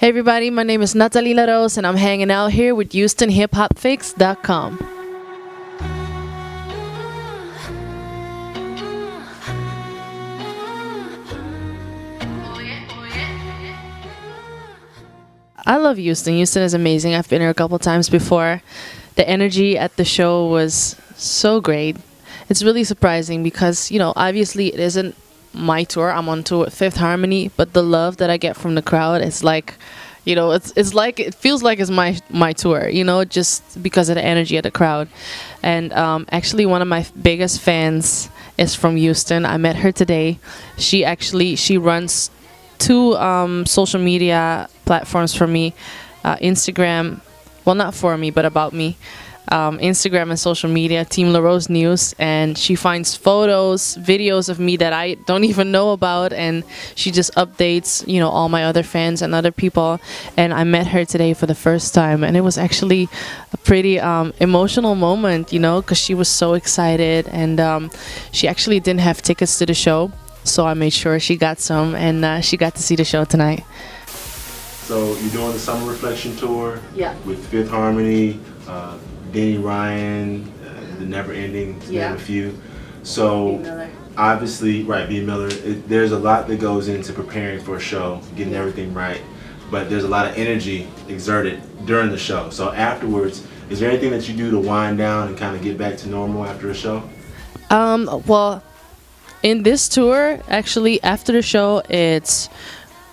Hey everybody, my name is Natalie and I'm hanging out here with HoustonHipHopFix.com. I love Houston. Houston is amazing. I've been here a couple times before. The energy at the show was so great. It's really surprising because, you know, obviously it isn't my tour. I'm on tour with Fifth Harmony, but the love that I get from the crowd is like, you know, it's like, it feels like it's my tour, you know, just because of the energy of the crowd. And actually one of my biggest fans is from Houston. I met her today. She runs two social media platforms for me, Instagram, well, not for me, but about me. Instagram and social media, Team LaRose News, and she finds photos, videos of me that I don't even know about, and she just updates, you know, all my other fans and other people. And I met her today for the first time, and it was actually a pretty emotional moment, you know, because she was so excited, and she actually didn't have tickets to the show, so I made sure she got some, and she got to see the show tonight. So you're doing the Summer Reflection Tour, yeah, with Fifth Harmony, Denny Ryan, The Never Ending, to name a few. So obviously, right, B. Miller, there's a lot that goes into preparing for a show, getting everything right, but there's a lot of energy exerted during the show. So afterwards, is there anything that you do to wind down and kind of get back to normal after a show? Well, in this tour, actually, after the show, it's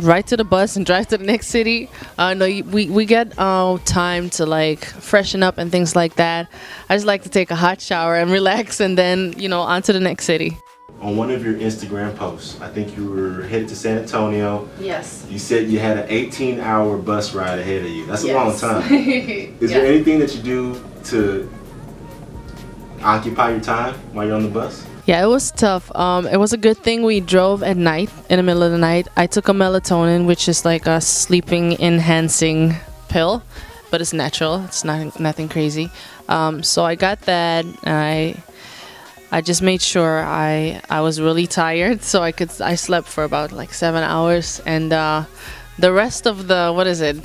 right to the bus and drive to the next city. No, we get time to like freshen up and things like that. I just like to take a hot shower and relax, and then, you know, on to the next city. On one of your Instagram posts, I think you were headed to San Antonio. Yes. You said you had an 18-hour bus ride ahead of you. That's a long time. Is there anything that you do to occupy your time while you're on the bus? Yeah, it was tough. It was a good thing we drove at night, in the middle of the night. I took a melatonin, which is like a sleeping enhancing pill, but it's natural. It's nothing crazy. So I got that, and I just made sure I was really tired, so I slept for about like 7 hours, and the rest of the, what is it,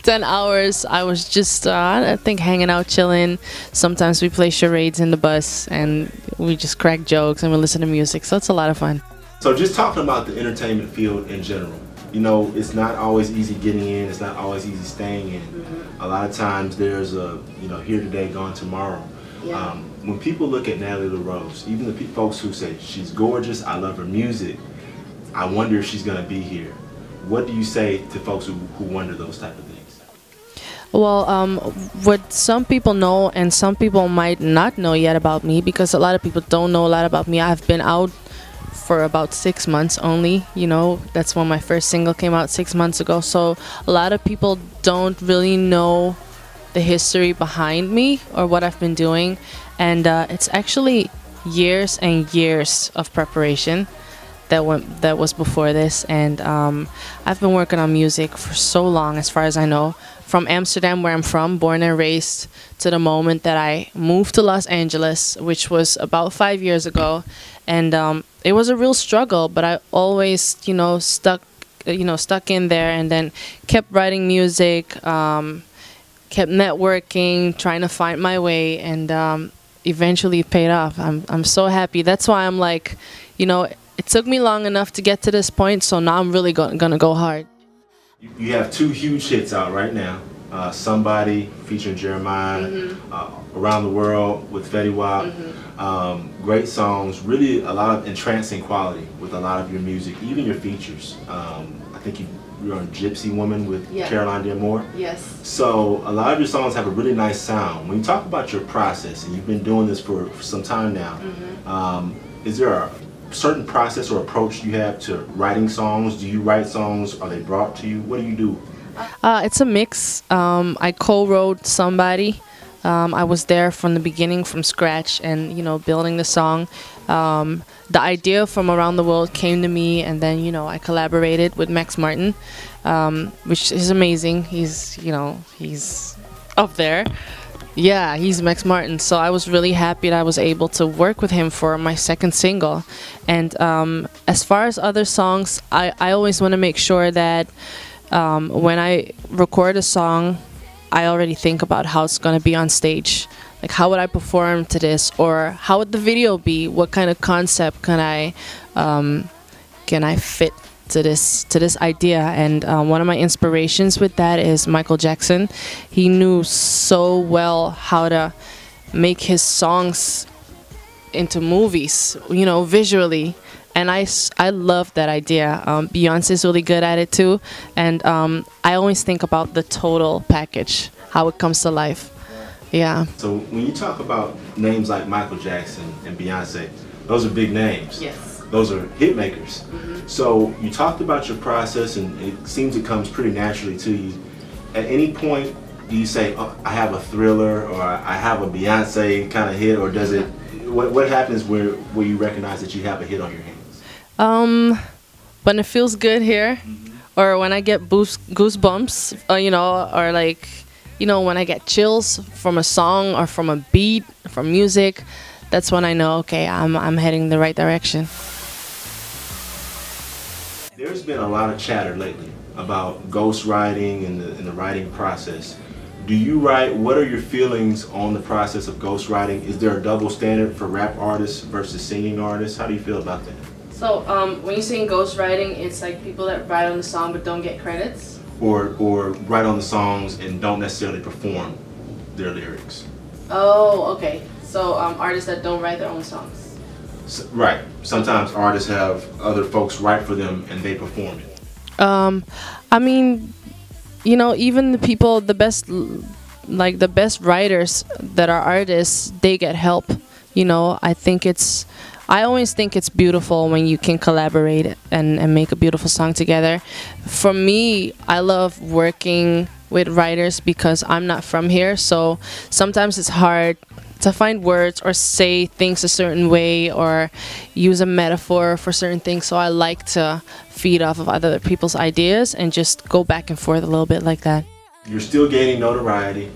10 hours, I was just, I think, hanging out, chilling. Sometimes we play charades in the bus, and we just crack jokes, and we listen to music, so it's a lot of fun. So just talking about the entertainment field in general, you know, it's not always easy getting in, it's not always easy staying in. A lot of times there's a, you know, here today, gone tomorrow. Yeah. When people look at Natalie LaRose, even the folks who say, she's gorgeous, I love her music, I wonder if she's going to be here. What do you say to folks who wonder those type of things? Well, what some people know and some people might not know yet about me, because a lot of people don't know a lot about me. I've been out for about 6 months only, you know, that's when my first single came out 6 months ago. So a lot of people don't really know the history behind me or what I've been doing. And it's actually years and years of preparation that was before this. And I've been working on music for so long, as far as I know. From Amsterdam, where I'm from, born and raised, to the moment that I moved to Los Angeles, which was about 5 years ago. And it was a real struggle, but I always, you know, stuck in there, and then kept writing music, kept networking, trying to find my way, and eventually it paid off. I'm so happy. That's why I'm like, you know, it took me long enough to get to this point, so now I'm really gonna go hard. You have two huge hits out right now. Somebody featuring Jeremih, Around the World with Fetty Wap. Great songs, really a lot of entrancing quality with a lot of your music, even your features. I think you're on Gypsy Woman with Caroline D'Amour. Yes. So a lot of your songs have a really nice sound. When you talk about your process, and you've been doing this for some time now, is there a certain process or approach you have to writing songs? Do you write songs? Are they brought to you? What do you do? It's a mix. I co-wrote Somebody. I was there from the beginning, from scratch, and, you know, building the song. The idea from Around the World came to me, and then, you know, I collaborated with Max Martin, which is amazing. He's, you know, he's up there. Yeah, he's Max Martin. So I was really happy that I was able to work with him for my second single. And as far as other songs, I always want to make sure that when I record a song, I already think about how it's going to be on stage. Like, how would I perform to this? Or how would the video be? What kind of concept can I fit to this idea? And one of my inspirations with that is Michael Jackson. He knew so well how to make his songs into movies, you know, visually. And I love that idea. Beyonce's really good at it too. And I always think about the total package, how it comes to life. Yeah. So when you talk about names like Michael Jackson and Beyonce, those are big names. Yes. Those are hit makers. So you talked about your process, and it seems it comes pretty naturally to you. At any point, do you say, oh, I have a Thriller, or I have a Beyonce kind of hit, or does it? What happens where you recognize that you have a hit on your hands? When it feels good here, or when I get goosebumps, you know, or like, you know, when I get chills from a song or from a beat, from music, that's when I know, okay, I'm heading the right direction. There's been a lot of chatter lately about ghostwriting and the writing process. Do you write? What are your feelings on the process of ghostwriting? Is there a double standard for rap artists versus singing artists? How do you feel about that? So when you're saying ghostwriting, it's like people that write on the song but don't get credits? Or write on the songs and don't necessarily perform their lyrics. Oh, okay. So artists that don't write their own songs. Right. Sometimes artists have other folks write for them and they perform it. I mean, you know, even the people, the best writers that are artists, they get help. You know, I always think it's beautiful when you can collaborate and make a beautiful song together. For me, I love working with writers because I'm not from here, so sometimes it's hard to find words or say things a certain way or use a metaphor for certain things. So I like to feed off of other people's ideas and just go back and forth a little bit like that. You're still gaining notoriety,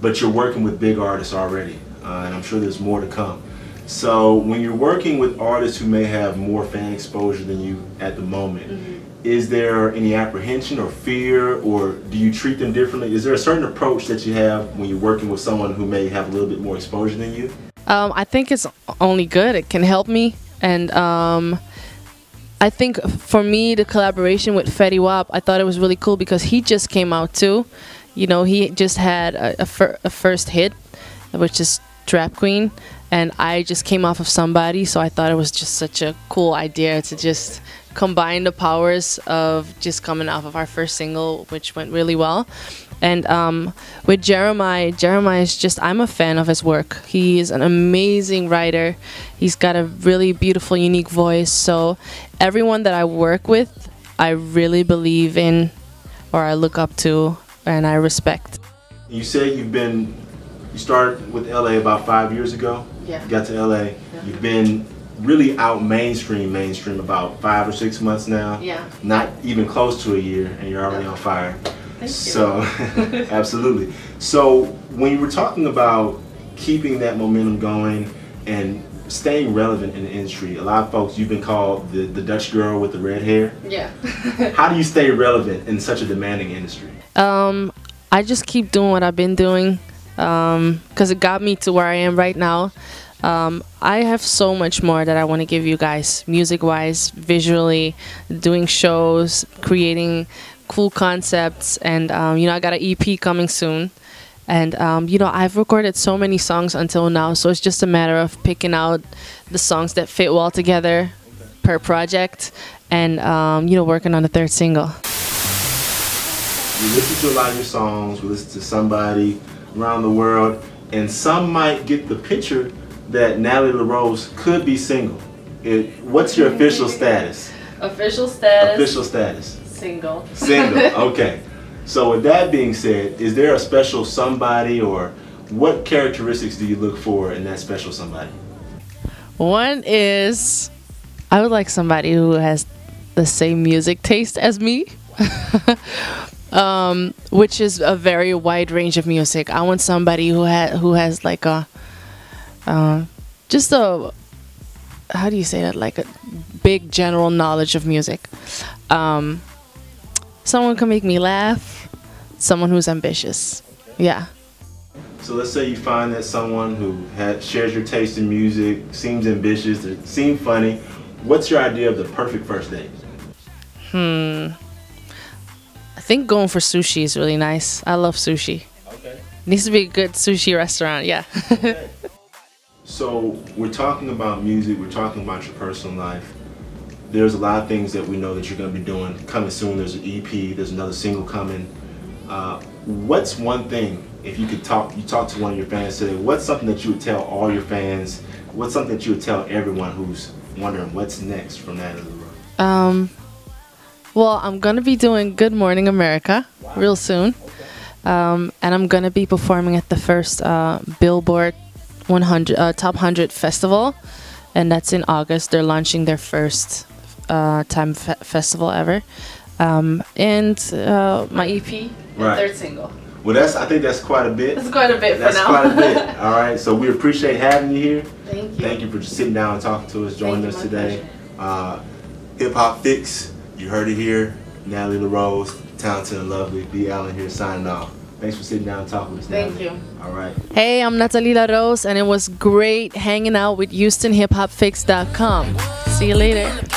but you're working with big artists already, and I'm sure there's more to come. So when you're working with artists who may have more fan exposure than you at the moment, is there any apprehension or fear, or do you treat them differently? Is there a certain approach that you have when you're working with someone who may have a little bit more exposure than you? I think it's only good. It can help me. And I think for me, the collaboration with Fetty Wap, I thought it was really cool because he just came out too. You know, he just had a first hit, which is Trap Queen. And I just came off of Somebody, so I thought it was just such a cool idea to just combine the powers of just coming off of our first single, which went really well. And with Jeremih is just, I'm a fan of his work. He is an amazing writer. He's got a really beautiful, unique voice. So everyone that I work with, I really believe in, or I look up to, and I respect. You say you started with LA about 5 years ago. Yeah. You got to LA. Yeah. You've been really out mainstream about 5 or 6 months now. Yeah. Not even close to a year, and you're already on fire. Thank you. So, absolutely. So, when you were talking about keeping that momentum going and staying relevant in the industry, a lot of folks, you've been called the Dutch girl with the red hair. Yeah. How do you stay relevant in such a demanding industry? I just keep doing what I've been doing. Because it got me to where I am right now. I have so much more that I want to give you guys, music-wise, visually, doing shows, creating cool concepts, and you know, I got an EP coming soon. And you know, I've recorded so many songs until now, so it's just a matter of picking out the songs that fit well together per project, and you know, working on the third single. We listen to a lot of your songs, we listen to Somebody, around the world, and some might get the picture that Natalie LaRose could be single. What's your official status? Official status? Official status. Single. Single, okay. So with that being said, is there a special somebody, or what characteristics do you look for in that special somebody? One is, I would like somebody who has the same music taste as me. which is a very wide range of music. I want somebody who has like a just a, how do you say that, like a big general knowledge of music. Someone who can make me laugh, someone who's ambitious. Yeah. So let's say you find that someone who shares your taste in music, seems ambitious, they seem funny. What's your idea of the perfect first date? I think going for sushi is really nice. I love sushi. Okay. Needs to be a good sushi restaurant, yeah. Okay. So we're talking about music, we're talking about your personal life. There's a lot of things that we know that you're going to be doing. Coming soon, there's an EP, there's another single coming. What's one thing, if you talk to one of your fans today, what's something that you would tell all your fans? What's something that you would tell everyone who's wondering what's next from Natalie? Well, I'm gonna be doing Good Morning America real soon, and I'm gonna be performing at the first Billboard 100 Top 100 festival, and that's in August. They're launching their first time festival ever, and my EP, right. Third single. Well, I think that's quite a bit. That's quite a bit that's for now. That's quite a bit. All right. So we appreciate having you here. Thank you. Thank you for just sitting down and talking to us, joining us today. Hip Hop Fix. You heard it here. Natalie LaRose, talented and lovely. B. Allen here signing off. Thanks for sitting down and talking with us, Natalie. Thank you. All right. Hey, I'm Natalie LaRose, and it was great hanging out with HoustonHipHopFix.com. See you later.